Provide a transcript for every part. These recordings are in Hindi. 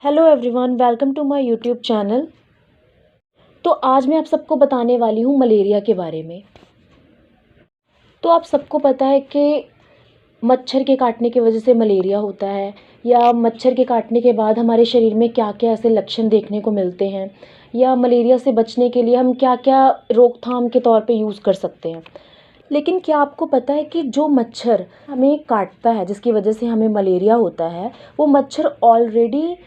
Hello everyone, welcome to my YouTube channel. तो आज मैं आप सबको बताने वाली हूँ मलेरिया के बारे में। तो आप सबको पता है कि मच्छर के काटने की वजह से मलेरिया होता है, या मच्छर के काटने के बाद हमारे शरीर में क्या क्या ऐसे लक्षण देखने को मिलते हैं, या मलेरिया से बचने के लिए हम क्या क्या रोकथाम के तौर पे यूज़ कर सकते हैं। लेकिन क्या आपको पता है कि जो मच्छर हमें काटता है, जिसकी वजह से हमें मलेरिया होता है, वो मच्छर ऑलरेडी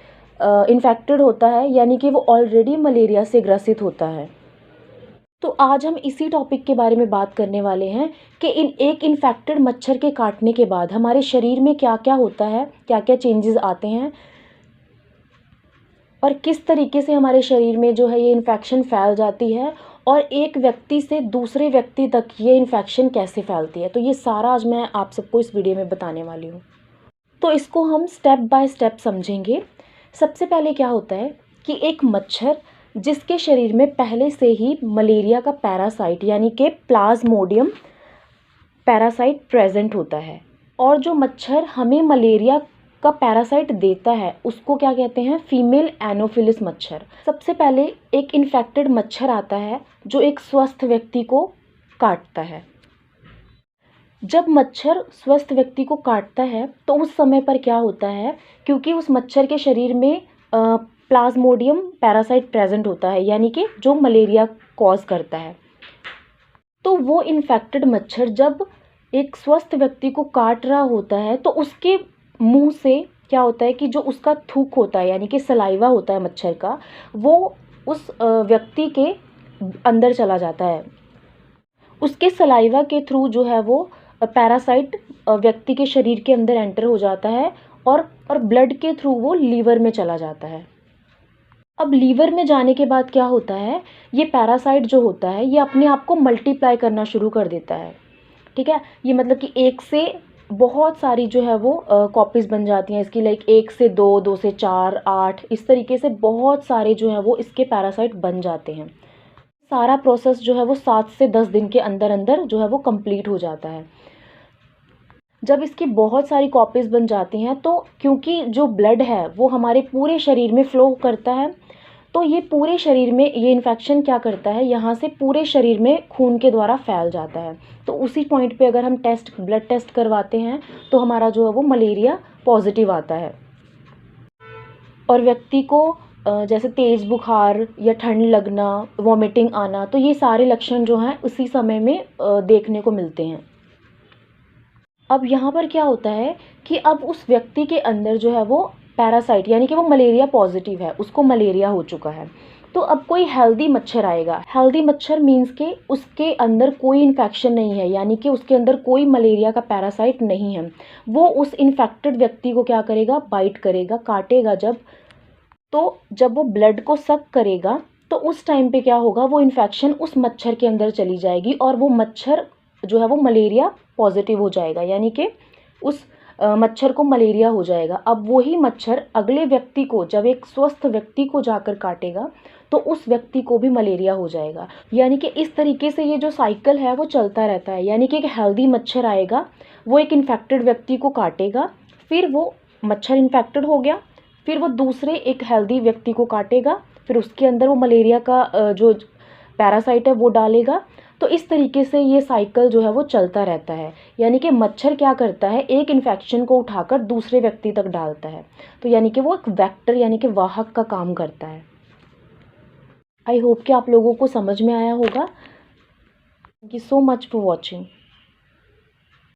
इन्फेक्टेड होता है, यानी कि वो ऑलरेडी मलेरिया से ग्रसित होता है। तो आज हम इसी टॉपिक के बारे में बात करने वाले हैं कि एक इन्फेक्टेड मच्छर के काटने के बाद हमारे शरीर में क्या क्या होता है, क्या क्या चेंजेस आते हैं, और किस तरीके से हमारे शरीर में जो है ये इन्फेक्शन फैल जाती है, और एक व्यक्ति से दूसरे व्यक्ति तक ये इन्फेक्शन कैसे फैलती है। तो ये सारा आज मैं आप सबको इस वीडियो में बताने वाली हूँ। तो इसको हम स्टेप बाय स्टेप समझेंगे। सबसे पहले क्या होता है कि एक मच्छर जिसके शरीर में पहले से ही मलेरिया का पैरासाइट यानी कि प्लाज्मोडियम पैरासाइट प्रेजेंट होता है, और जो मच्छर हमें मलेरिया का पैरासाइट देता है उसको क्या कहते हैं, फीमेल एनोफिलिस मच्छर। सबसे पहले एक इन्फेक्टेड मच्छर आता है जो एक स्वस्थ व्यक्ति को काटता है। जब मच्छर स्वस्थ व्यक्ति को काटता है तो उस समय पर क्या होता है, क्योंकि उस मच्छर के शरीर में प्लाज्मोडियम पैरासाइट प्रेजेंट होता है, यानी कि जो मलेरिया कॉज करता है। तो वो इन्फेक्टेड मच्छर जब एक स्वस्थ व्यक्ति को काट रहा होता है तो उसके मुंह से क्या होता है कि जो उसका थूक होता है, यानी कि सलाइवा होता है मच्छर का, वो उस व्यक्ति के अंदर चला जाता है। उसके सलाइवा के थ्रू जो है वो पैरासाइट व्यक्ति के शरीर के अंदर एंटर हो जाता है, और ब्लड के थ्रू वो लीवर में चला जाता है। अब लीवर में जाने के बाद क्या होता है, ये पैरासाइट जो होता है ये अपने आप को मल्टीप्लाई करना शुरू कर देता है। ठीक है, ये मतलब कि एक से बहुत सारी जो है वो कॉपीज़ बन जाती हैं इसकी, लाइक 1 से 2, 2 से 4, 8, इस तरीके से बहुत सारे जो है वो इसके पैरासाइट बन जाते हैं। सारा प्रोसेस जो है वो 7 से 10 दिन के अंदर अंदर जो है वो कंप्लीट हो जाता है। जब इसकी बहुत सारी कॉपीज़ बन जाती हैं तो क्योंकि जो ब्लड है वो हमारे पूरे शरीर में फ़्लो करता है, तो ये पूरे शरीर में ये इन्फेक्शन क्या करता है, यहाँ से पूरे शरीर में खून के द्वारा फैल जाता है। तो उसी पॉइंट पे अगर हम ब्लड टेस्ट करवाते हैं तो हमारा जो है वो मलेरिया पॉजिटिव आता है, और व्यक्ति को जैसे तेज़ बुखार या ठंड लगना, वॉमिटिंग आना, तो ये सारे लक्षण जो हैं उसी समय में देखने को मिलते हैं। अब यहाँ पर क्या होता है कि अब उस व्यक्ति के अंदर जो है वो पैरासाइट यानी कि वो मलेरिया पॉजिटिव है, उसको मलेरिया हो चुका है। तो अब कोई हेल्दी मच्छर आएगा। हेल्दी मच्छर मीन्स के उसके अंदर कोई इन्फेक्शन नहीं है, यानी कि उसके अंदर कोई मलेरिया का पैरासाइट नहीं है। वो उस इन्फेक्टेड व्यक्ति को क्या करेगा, बाइट करेगा, काटेगा जब, तो जब वो ब्लड को सक करेगा तो उस टाइम पे क्या होगा, वो इन्फेक्शन उस मच्छर के अंदर चली जाएगी, और वो मच्छर जो है वो मलेरिया पॉजिटिव हो जाएगा, यानी कि उस मच्छर को मलेरिया हो जाएगा। अब वही मच्छर अगले व्यक्ति को, जब एक स्वस्थ व्यक्ति को जाकर काटेगा तो उस व्यक्ति को भी मलेरिया हो जाएगा। यानी कि इस तरीके से ये जो साइकिल है वो चलता रहता है। यानी कि एक हेल्दी मच्छर आएगा, वो एक इन्फेक्टेड व्यक्ति को काटेगा, फिर वो मच्छर इन्फेक्टेड हो गया, फिर वो दूसरे एक हेल्दी व्यक्ति को काटेगा, फिर उसके अंदर वो मलेरिया का जो पैरासाइट है वो डालेगा। तो इस तरीके से ये साइकिल जो है वो चलता रहता है। यानी कि मच्छर क्या करता है, एक इन्फेक्शन को उठाकर दूसरे व्यक्ति तक डालता है। तो यानी कि वो एक वेक्टर यानी कि वाहक का काम करता है। आई होप कि आप लोगों को समझ में आया होगा। Thank you so much for watching.